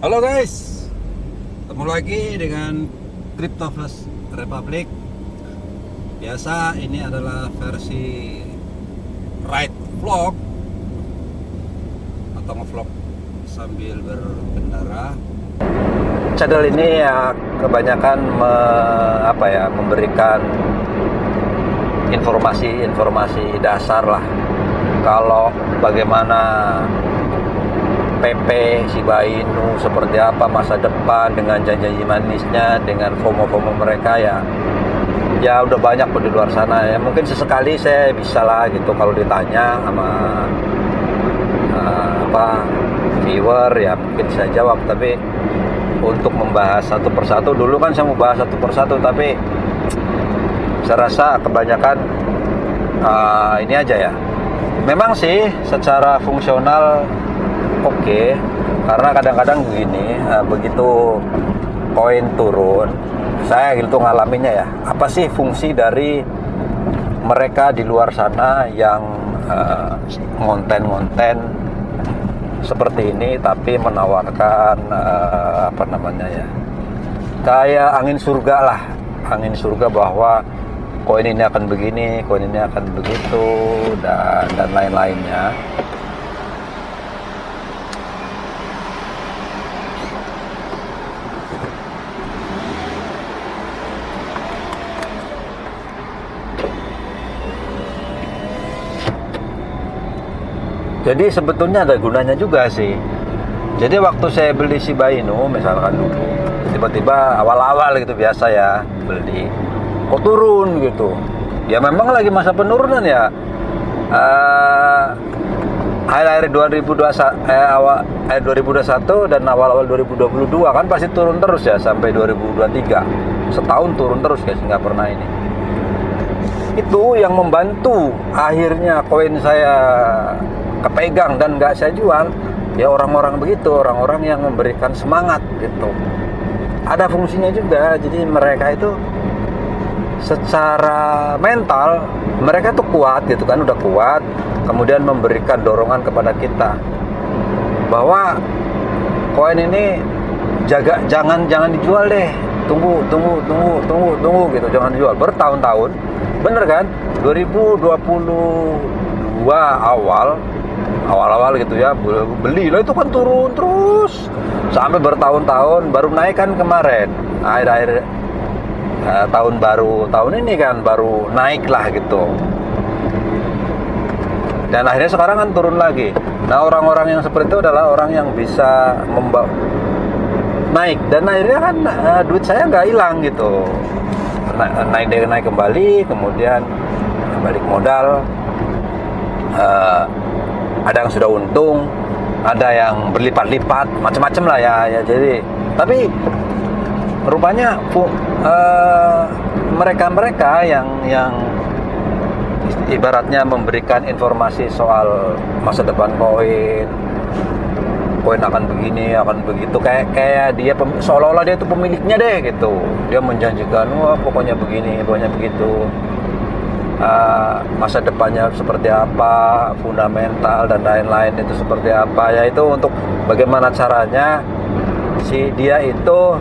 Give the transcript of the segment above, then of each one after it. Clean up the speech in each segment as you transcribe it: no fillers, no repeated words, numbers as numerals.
Halo guys, ketemu lagi dengan Crypto Flash Republic. Biasa ini adalah versi ride vlog atau ngevlog sambil berkendara. Channel ini ya kebanyakan memberikan informasi dasar lah. Kalau bagaimana PP Shiba Inu seperti apa masa depan dengan janji-janji manisnya, dengan FOMO mereka ya udah banyak di luar sana ya. Mungkin sesekali saya bisa lah gitu kalau ditanya sama viewer ya mungkin saya jawab, tapi untuk membahas satu persatu, dulu kan saya mau bahas satu persatu, tapi saya rasa kebanyakan ini aja ya. Memang sih secara fungsional oke, karena kadang-kadang begini, begitu koin turun, saya gitu ngalaminnya ya, apa sih fungsi dari mereka di luar sana yang ngonten seperti ini tapi menawarkan kayak angin surga bahwa koin ini akan begini, koin ini akan begitu, dan lain-lainnya. Jadi sebetulnya ada gunanya juga sih. Jadi waktu saya beli Shiba Inu misalkan dulu, tiba-tiba awal-awal gitu biasa ya beli, kok turun gitu. Ya memang lagi masa penurunan ya. Akhir 2021 dan awal-awal 2022 kan pasti turun terus ya sampai 2023. Setahun turun terus guys, nggak pernah ini. Itu yang membantu akhirnya koin saya kepegang dan nggak saya jual ya, orang-orang begitu, orang-orang yang memberikan semangat gitu. Ada fungsinya juga, jadi mereka itu secara mental mereka tuh kuat gitu kan, udah kuat, kemudian memberikan dorongan kepada kita bahwa koin ini jangan dijual deh, tunggu gitu, jangan dijual bertahun-tahun, bener kan? 2022 awal-awal gitu ya, beli lah, itu kan turun terus sampai bertahun-tahun, baru naik kan kemarin akhir-akhir tahun baru, tahun ini kan baru naik lah gitu, dan akhirnya sekarang kan turun lagi. Nah, orang-orang yang seperti itu adalah orang yang bisa naik, dan akhirnya kan duit saya nggak hilang gitu, naik kembali, kemudian balik modal. Ada yang sudah untung, ada yang berlipat-lipat, macam-macam lah ya. Jadi, tapi rupanya mereka yang ibaratnya memberikan informasi soal masa depan koin akan begini, akan begitu, kayak dia seolah-olah dia itu pemiliknya deh gitu. Dia menjanjikan, wah pokoknya begini, pokoknya begitu. Masa depannya seperti apa, fundamental dan lain-lain itu seperti apa ya, itu untuk bagaimana caranya si dia itu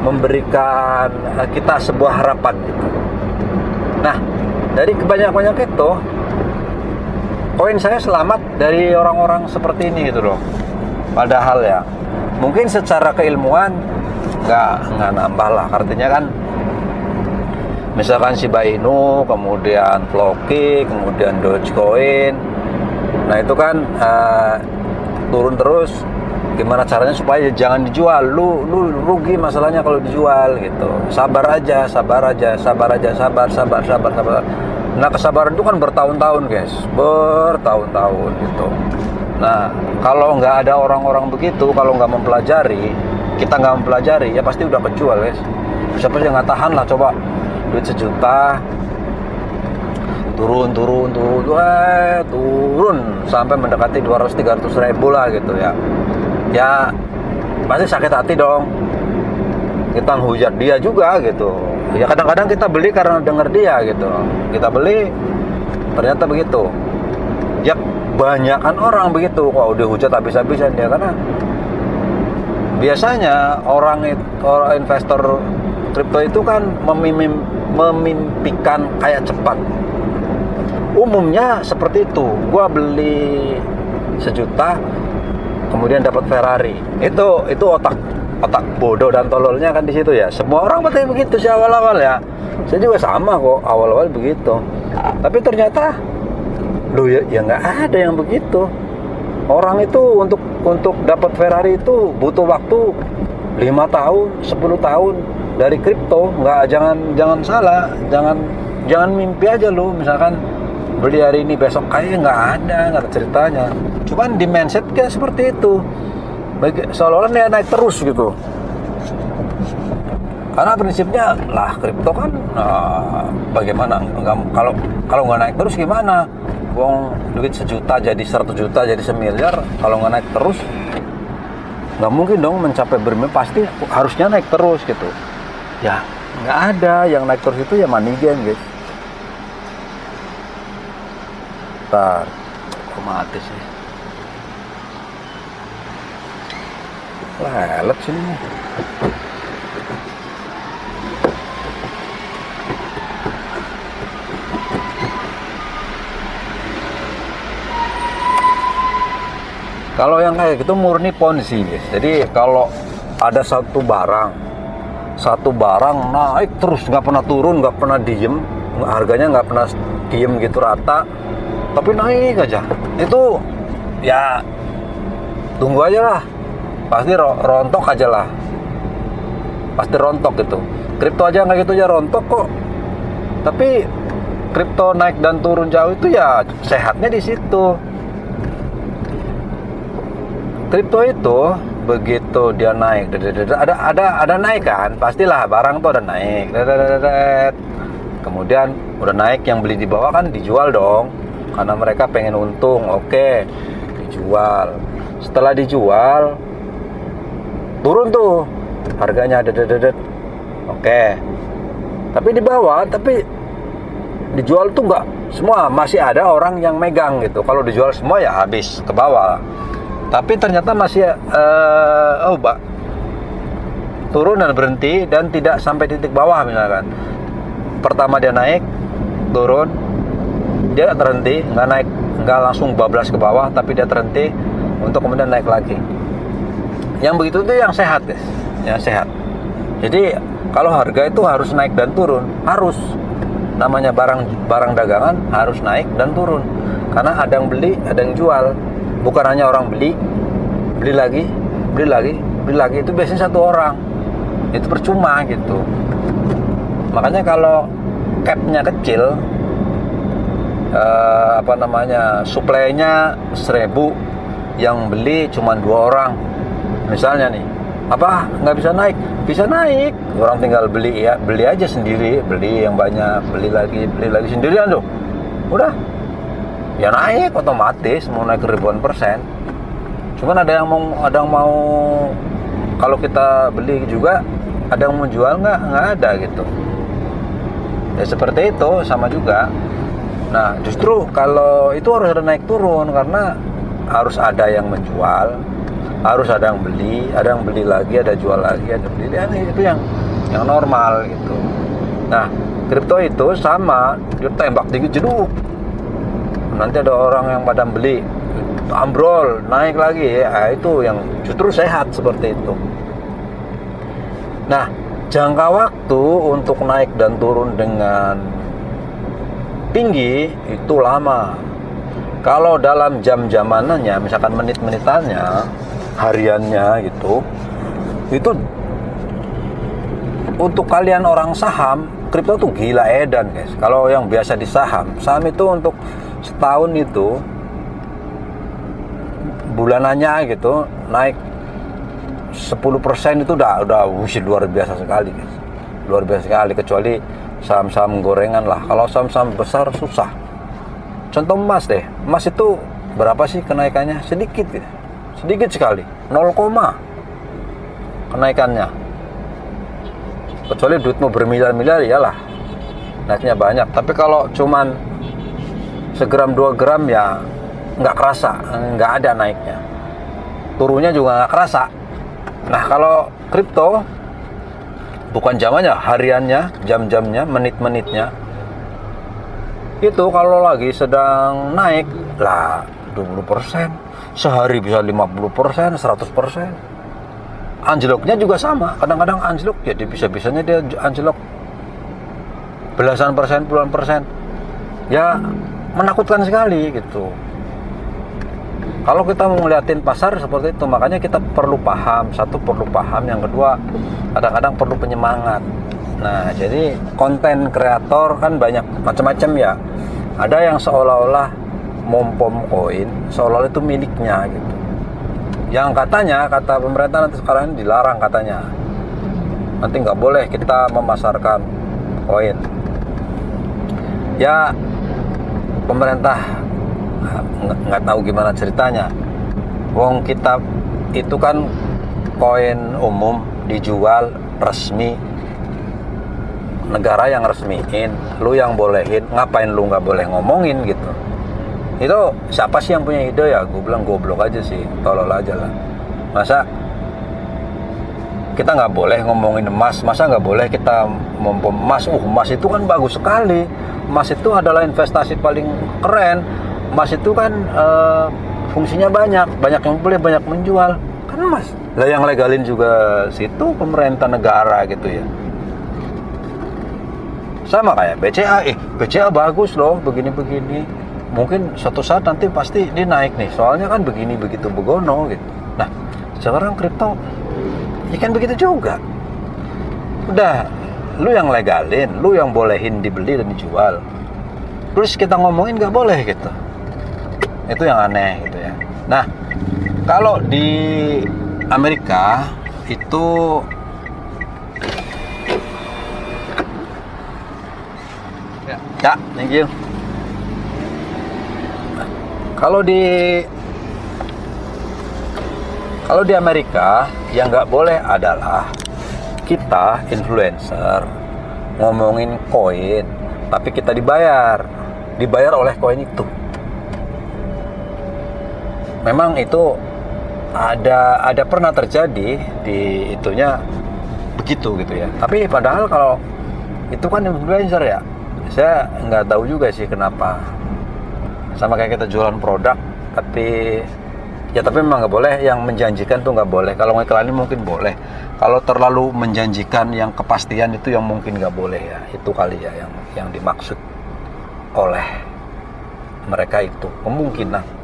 memberikan kita sebuah harapan gitu. Nah, dari kebanyakan itu koin saya selamat dari orang-orang seperti ini gitu loh. Padahal ya mungkin secara keilmuan nggak nambah lah, artinya kan misalkan Shiba Inu, kemudian Floki, kemudian Dogecoin. Nah itu kan turun terus. Gimana caranya supaya jangan dijual? Lu rugi masalahnya kalau dijual gitu. Sabar aja. Nah, kesabaran itu kan bertahun-tahun guys, bertahun-tahun gitu. Nah, kalau nggak ada orang-orang begitu, kalau nggak mempelajari, kita nggak mempelajari, ya pasti udah kejual guys. Siapa yang nggak tahan lah, coba duit 1 juta turun sampai mendekati 200-300 ribu lah gitu ya. Ya pasti sakit hati dong, kita menghujat dia juga gitu ya. Kadang-kadang kita beli karena dengar dia gitu, kita beli ternyata begitu ya. Banyakan orang begitu, kok udah hujat habis-habisan dia, karena biasanya orang investor kripto itu kan memimpikan kayak cepat. Umumnya seperti itu. Gua beli 1 juta, kemudian dapat Ferrari. Itu otak bodoh dan tololnya kan di situ ya. Semua orang pasti begitu sih awal-awal ya. Saya juga sama kok awal-awal begitu. Tapi ternyata ya nggak ada yang begitu. Orang itu untuk dapat Ferrari itu butuh waktu 5 tahun, 10 tahun dari kripto. Jangan salah, jangan mimpi aja lu. Misalkan beli hari ini besok kayaknya nggak ada ceritanya. Cuman di mindset kayak seperti itu. Seolah-olah dia naik terus gitu. Karena prinsipnya lah kripto kan bagaimana kalau nggak naik terus gimana? Wong duit 1 juta jadi 100 juta jadi 1 miliar, kalau nggak naik terus nggak mungkin dong mencapai bermimpi, pasti harusnya naik terus gitu. Ya nggak ada yang naik terus, itu ya money game guys. Ntar kok mati sih, lelet sini nih. Kalau yang kayak gitu murni ponzi guys. Jadi kalau ada satu barang naik terus, nggak pernah turun, nggak pernah diem, harganya nggak pernah diem gitu rata, tapi naik aja, itu ya tunggu aja lah, pasti rontok aja lah, pasti rontok gitu. Kripto aja nggak gitu ya, rontok kok. Tapi kripto naik dan turun jauh itu ya sehatnya di situ. Kripto itu begitu dia naik, ada naik kan, pastilah barang tuh ada naik, kemudian udah naik, yang beli di bawah kan dijual dong, karena mereka pengen untung. Oke, dijual. Setelah dijual turun tuh harganya, oke, tapi di bawah, tapi dijual tuh nggak semua, masih ada orang yang megang gitu. Kalau dijual semua ya habis ke bawah. Tapi ternyata masih turun dan berhenti dan tidak sampai titik bawah misalkan. Pertama dia naik, turun, dia terhenti, nggak langsung bablas ke bawah, tapi dia terhenti untuk kemudian naik lagi. Yang begitu itu yang sehat guys, yang sehat. Jadi kalau harga itu harus naik dan turun, harus. Namanya barang dagangan harus naik dan turun. Karena ada yang beli, ada yang jual. Bukan hanya orang beli lagi, itu biasanya satu orang, itu percuma gitu. Makanya kalau cap-nya kecil, supply-nya 1000, yang beli cuma 2 orang, misalnya nih, nggak bisa naik? Bisa naik, orang tinggal beli aja sendiri, beli yang banyak, beli lagi sendirian tuh, udah. Ya naik otomatis, mau naik ribuan %. Cuman ada yang mau kalau kita beli juga, ada yang mau jual nggak ada gitu. Ya seperti itu, sama juga. Nah justru kalau itu harus ada naik turun, karena harus ada yang menjual, harus ada yang beli lagi, ada jual lagi, ada beli. Itu yang normal gitu. Nah kripto itu sama, dia tembak dikit jeduk, nanti ada orang yang pada beli, ambrol, naik lagi ya, itu yang justru sehat seperti itu. Nah, jangka waktu untuk naik dan turun dengan tinggi itu lama. Kalau dalam jam-jamanannya, misalkan menit-menitannya, hariannya gitu, itu untuk kalian orang saham, kripto tuh gila edan guys. Kalau yang biasa di saham itu untuk setahun itu bulanannya gitu naik 10% itu udah luar biasa sekali guys. Luar biasa sekali, kecuali saham-saham gorengan lah. Kalau saham-saham besar susah. Contoh emas deh. Emas itu berapa sih kenaikannya? Sedikit gitu. Sedikit sekali. 0, kenaikannya. Kecuali duitmu bermiliar-miliar, iyalah naiknya banyak. Tapi kalau cuman segram 2 gram ya nggak kerasa, nggak ada naiknya. Turunnya juga nggak kerasa. Nah, kalau kripto bukan zamannya, hariannya, jam-jamnya, menit-menitnya. Itu kalau lagi sedang naik lah 20%, sehari bisa 50%, 100%. Anjloknya juga sama, kadang-kadang anjlok, jadi bisa-bisanya dia anjlok belasan persen, puluhan persen. Ya menakutkan sekali gitu. Kalau kita mau ngeliatin pasar seperti itu, makanya kita perlu paham. Satu, perlu paham. Yang kedua, kadang-kadang perlu penyemangat. Nah, jadi konten kreator kan banyak macam-macam ya. Ada yang seolah-olah mompom koin, seolah-olah itu miliknya gitu. Yang katanya, kata pemerintah nanti sekarang dilarang katanya. Nanti nggak boleh kita memasarkan koin. Ya, pemerintah nggak tahu gimana ceritanya. Wong kita itu kan koin umum dijual resmi, negara yang resmiin, lu yang bolehin, ngapain lu nggak boleh ngomongin gitu. Itu siapa sih yang punya ide ya? Gue bilang goblok aja sih, tolol aja lah. Masa kita nggak boleh ngomongin emas, masa nggak boleh kita mompom emas? Emas itu kan bagus sekali, emas itu adalah investasi paling keren. Emas itu kan fungsinya banyak yang boleh, banyak menjual kan emas lah. Yang legalin juga situ pemerintah negara gitu ya. Sama kayak BCA, BCA bagus loh begini-begini, mungkin suatu saat nanti pasti dia naik nih, soalnya kan begini begitu begono gitu. Nah sekarang kripto ya kan begitu juga. Udah, lu yang legalin, lu yang bolehin dibeli dan dijual, terus kita ngomongin nggak boleh gitu. Itu yang aneh gitu ya. Nah, kalau di Amerika itu ya, thank you. Kalau di Amerika yang nggak boleh adalah kita influencer ngomongin koin, tapi kita dibayar oleh koin itu. Memang itu ada pernah terjadi di itunya begitu gitu ya. Tapi padahal kalau itu kan influencer ya, saya nggak tahu juga sih kenapa. Sama kayak kita jualan produk, tapi memang nggak boleh. Yang menjanjikan tuh nggak boleh. Kalau ngiklanin mungkin boleh. Kalau terlalu menjanjikan yang kepastian itu yang mungkin nggak boleh ya. Itu kali ya yang dimaksud oleh mereka itu kemungkinan.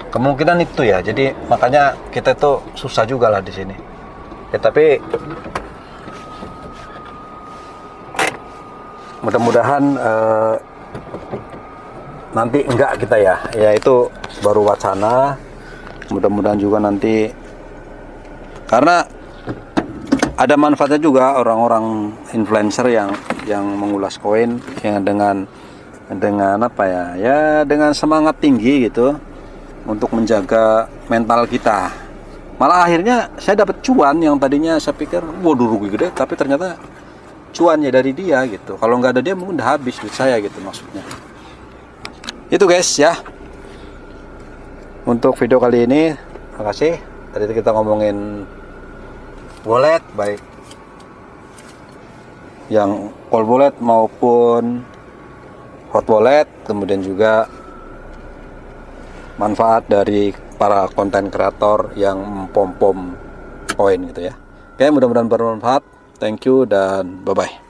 Kemungkinan itu ya, jadi makanya kita tuh susah juga lah di sini. Ya, tapi mudah-mudahan nanti enggak kita ya itu baru wacana. Mudah-mudahan juga nanti, karena ada manfaatnya juga orang-orang influencer yang mengulas koin yang dengan apa ya dengan semangat tinggi gitu untuk menjaga mental kita. Malah akhirnya saya dapat cuan yang tadinya saya pikir waduh rugi gede, tapi ternyata cuannya dari dia gitu. Kalau nggak ada dia mungkin udah habis duit saya gitu maksudnya. Itu guys ya, untuk video kali ini. Terima kasih. Tadi kita ngomongin wallet, baik yang cold wallet maupun hot wallet, kemudian juga manfaat dari para konten kreator yang mempom-pom koin gitu ya. Oke, mudah-mudahan bermanfaat. Thank you dan bye-bye.